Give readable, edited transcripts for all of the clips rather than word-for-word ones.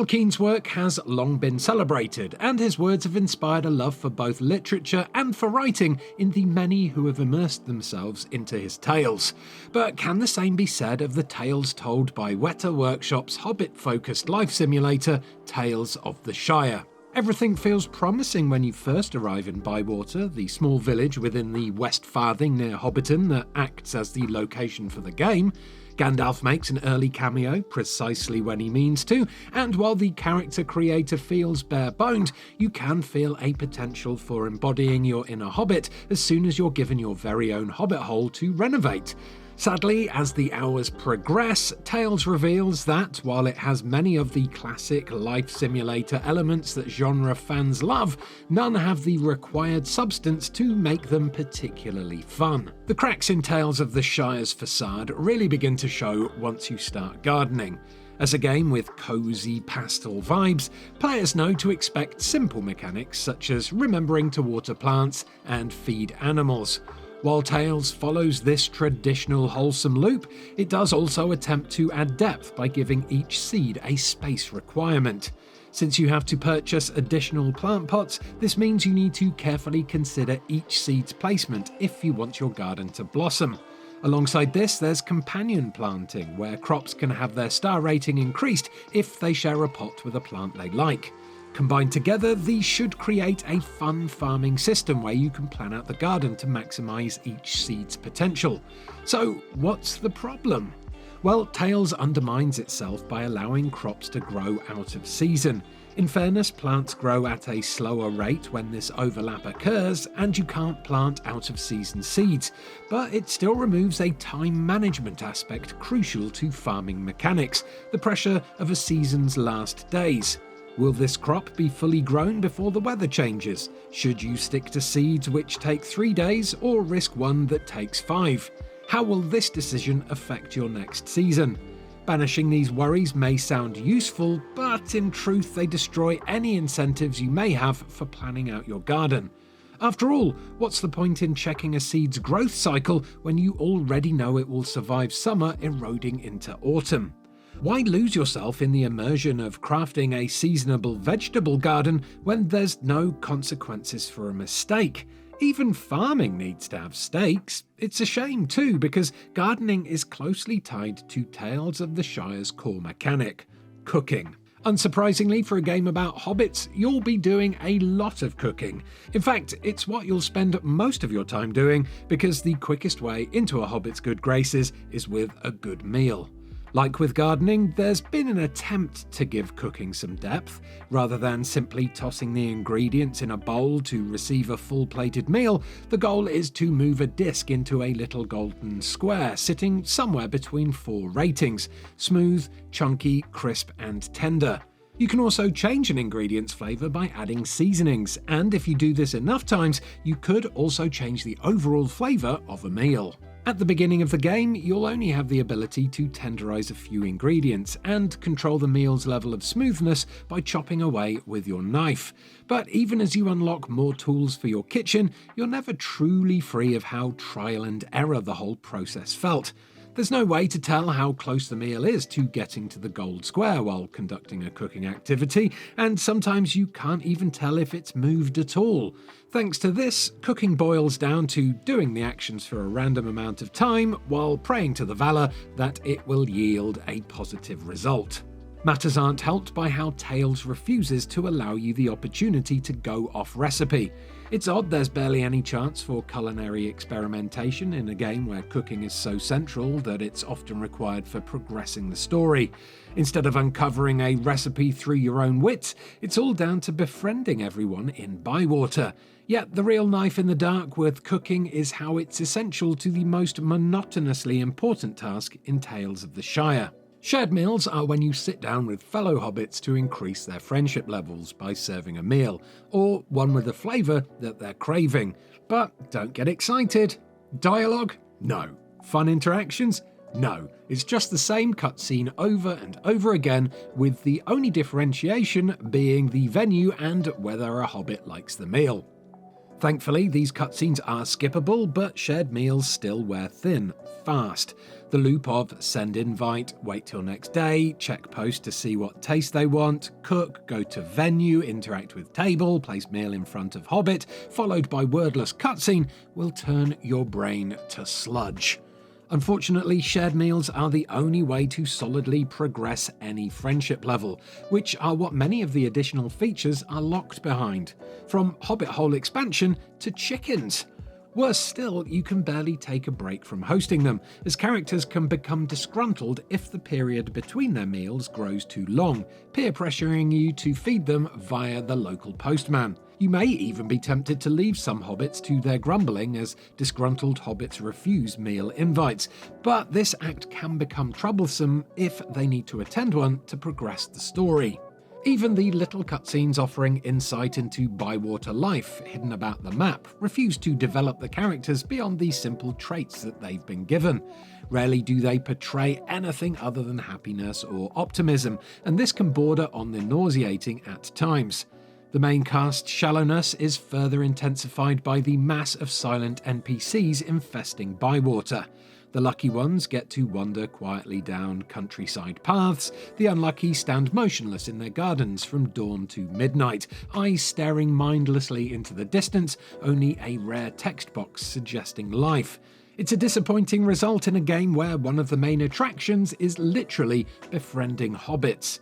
Tolkien's work has long been celebrated, and his words have inspired a love for both literature and for writing in the many who have immersed themselves into his tales. But can the same be said of the tales told by Weta Workshop's Hobbit-focused life simulator, Tales of the Shire? Everything feels promising when you first arrive in Bywater, the small village within the West Farthing near Hobbiton that acts as the location for the game. Gandalf makes an early cameo, precisely when he means to, and while the character creator feels bare-boned, you can feel a potential for embodying your inner Hobbit as soon as you're given your very own Hobbit hole to renovate. Sadly, as the hours progress, Tales reveals that, while it has many of the classic life simulator elements that genre fans love, none have the required substance to make them particularly fun. The cracks in Tales of the Shire's facade really begin to show once you start gardening. As a game with cozy pastel vibes, players know to expect simple mechanics such as remembering to water plants and feed animals. While Tales follows this traditional wholesome loop, it does also attempt to add depth by giving each seed a space requirement. Since you have to purchase additional plant pots, this means you need to carefully consider each seed's placement if you want your garden to blossom. Alongside this, there's companion planting, where crops can have their star rating increased if they share a pot with a plant they like. Combined together, these should create a fun farming system where you can plan out the garden to maximise each seed's potential. So, what's the problem? Well, Tales undermines itself by allowing crops to grow out of season. In fairness, plants grow at a slower rate when this overlap occurs, and you can't plant out of season seeds, but it still removes a time management aspect crucial to farming mechanics, the pressure of a season's last days. Will this crop be fully grown before the weather changes? Should you stick to seeds which take 3 days or risk one that takes 5? How will this decision affect your next season? Banishing these worries may sound useful, but in truth they destroy any incentives you may have for planning out your garden. After all, what's the point in checking a seed's growth cycle when you already know it will survive summer eroding into autumn? Why lose yourself in the immersion of crafting a seasonable vegetable garden when there's no consequences for a mistake? Even farming needs to have stakes. It's a shame too, because gardening is closely tied to Tales of the Shire's core mechanic: cooking. Unsurprisingly, for a game about hobbits, you'll be doing a lot of cooking. In fact, it's what you'll spend most of your time doing, because the quickest way into a hobbit's good graces is with a good meal. Like with gardening, there's been an attempt to give cooking some depth. Rather than simply tossing the ingredients in a bowl to receive a full-plated meal, the goal is to move a disc into a little golden square, sitting somewhere between 4 ratings: smooth, chunky, crisp, and tender. You can also change an ingredient's flavour by adding seasonings, and if you do this enough times, you could also change the overall flavour of a meal. At the beginning of the game, you'll only have the ability to tenderize a few ingredients and control the meal's level of smoothness by chopping away with your knife. But even as you unlock more tools for your kitchen, you're never truly free of how trial and error the whole process felt. There's no way to tell how close the meal is to getting to the gold square while conducting a cooking activity, and sometimes you can't even tell if it's moved at all. Thanks to this, cooking boils down to doing the actions for a random amount of time while praying to the Valor that it will yield a positive result. Matters aren't helped by how Tales refuses to allow you the opportunity to go off recipe. It's odd there's barely any chance for culinary experimentation in a game where cooking is so central that it's often required for progressing the story. Instead of uncovering a recipe through your own wits, it's all down to befriending everyone in Bywater. Yet the real knife in the dark with cooking is how it's essential to the most monotonously important task in Tales of the Shire. Shared meals are when you sit down with fellow hobbits to increase their friendship levels by serving a meal, or one with a flavour that they're craving. But don't get excited. Dialogue? No. Fun interactions? No. It's just the same cutscene over and over again, with the only differentiation being the venue and whether a hobbit likes the meal. Thankfully, these cutscenes are skippable, but shared meals still wear thin, fast. The loop of send invite, wait till next day, check post to see what taste they want, cook, go to venue, interact with table, place meal in front of Hobbit, followed by wordless cutscene, will turn your brain to sludge. Unfortunately, shared meals are the only way to solidly progress any friendship level, which are what many of the additional features are locked behind, from Hobbit Hole expansion to chickens. Worse still, you can barely take a break from hosting them, as characters can become disgruntled if the period between their meals grows too long, peer pressuring you to feed them via the local postman. You may even be tempted to leave some hobbits to their grumbling as disgruntled hobbits refuse meal invites, but this act can become troublesome if they need to attend one to progress the story. Even the little cutscenes offering insight into Bywater life hidden about the map refuse to develop the characters beyond the simple traits that they've been given. Rarely do they portray anything other than happiness or optimism, and this can border on the nauseating at times. The main cast shallowness is further intensified by the mass of silent NPCs infesting Bywater. The lucky ones get to wander quietly down countryside paths, the unlucky stand motionless in their gardens from dawn to midnight, eyes staring mindlessly into the distance, only a rare text box suggesting life. It's a disappointing result in a game where one of the main attractions is literally befriending hobbits.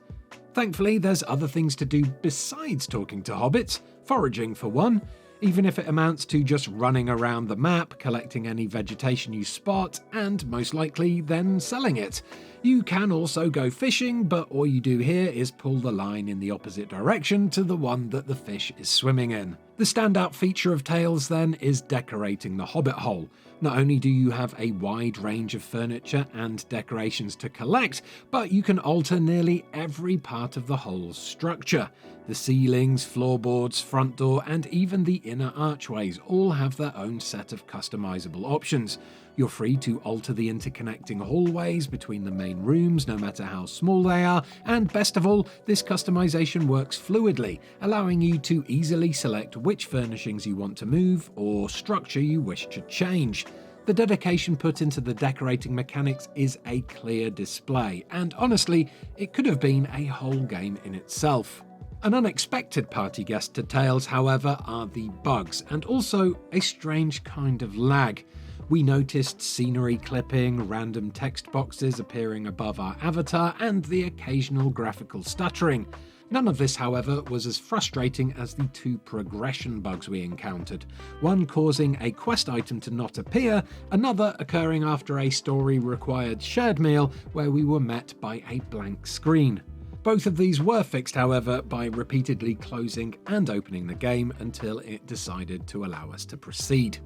Thankfully, there's other things to do besides talking to hobbits, foraging for one. Even if it amounts to just running around the map, collecting any vegetation you spot, and most likely then selling it. You can also go fishing, but all you do here is pull the line in the opposite direction to the one that the fish is swimming in. The standout feature of Tales then is decorating the Hobbit Hole. Not only do you have a wide range of furniture and decorations to collect, but you can alter nearly every part of the hole's structure. The ceilings, floorboards, front door, and even the inner archways all have their own set of customizable options. You're free to alter the interconnecting hallways between the main rooms, no matter how small they are, and best of all, this customization works fluidly, allowing you to easily select which furnishings you want to move or structure you wish to change. The dedication put into the decorating mechanics is a clear display, and honestly, it could have been a whole game in itself. An unexpected party guest to Tales, however, are the bugs, and also a strange kind of lag. We noticed scenery clipping, random text boxes appearing above our avatar, and the occasional graphical stuttering. None of this, however, was as frustrating as the two progression bugs we encountered, one causing a quest item to not appear, another occurring after a story-required shared meal where we were met by a blank screen. Both of these were fixed, however, by repeatedly closing and opening the game until it decided to allow us to proceed.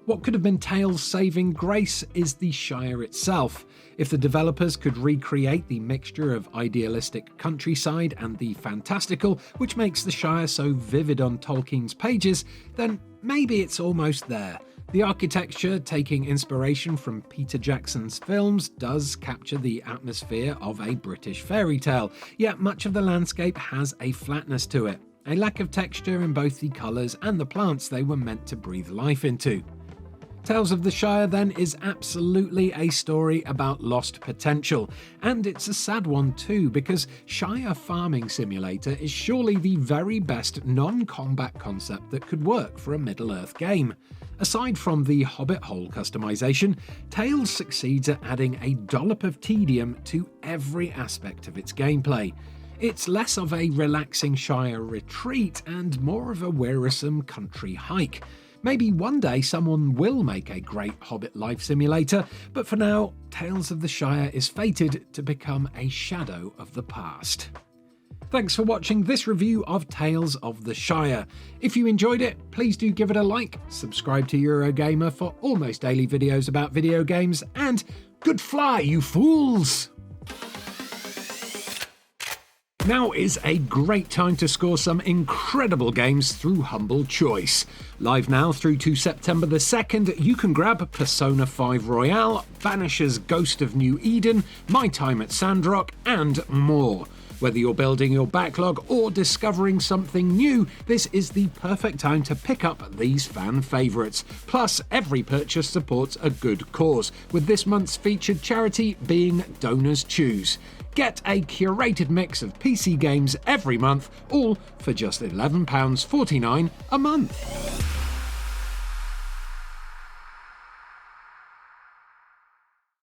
What could have been Tales' saving grace is the Shire itself. If the developers could recreate the mixture of idealistic countryside and the fantastical, which makes the Shire so vivid on Tolkien's pages, then maybe it's almost there. The architecture, taking inspiration from Peter Jackson's films, does capture the atmosphere of a British fairy tale, yet much of the landscape has a flatness to it, a lack of texture in both the colours and the plants they were meant to breathe life into. Tales of the Shire then is absolutely a story about lost potential, and it's a sad one too, because Shire Farming Simulator is surely the very best non-combat concept that could work for a Middle-earth game. Aside from the Hobbit Hole customization, Tales succeeds at adding a dollop of tedium to every aspect of its gameplay. It's less of a relaxing Shire retreat and more of a wearisome country hike. Maybe one day someone will make a great Hobbit life simulator, but for now, Tales of the Shire is fated to become a shadow of the past. Thanks for watching this review of Tales of the Shire. If you enjoyed it, please do give it a like, subscribe to Eurogamer for almost daily videos about video games, and good fly, you fools! Now is a great time to score some incredible games through Humble Choice. Live now through to September the 2nd, you can grab Persona 5 Royale, Vanisher's Ghost of New Eden, My Time at Sandrock, and more. Whether you're building your backlog or discovering something new, this is the perfect time to pick up these fan favourites. Plus, every purchase supports a good cause, with this month's featured charity being Donors Choose. Get a curated mix of PC games every month, all for just £11.49 a month.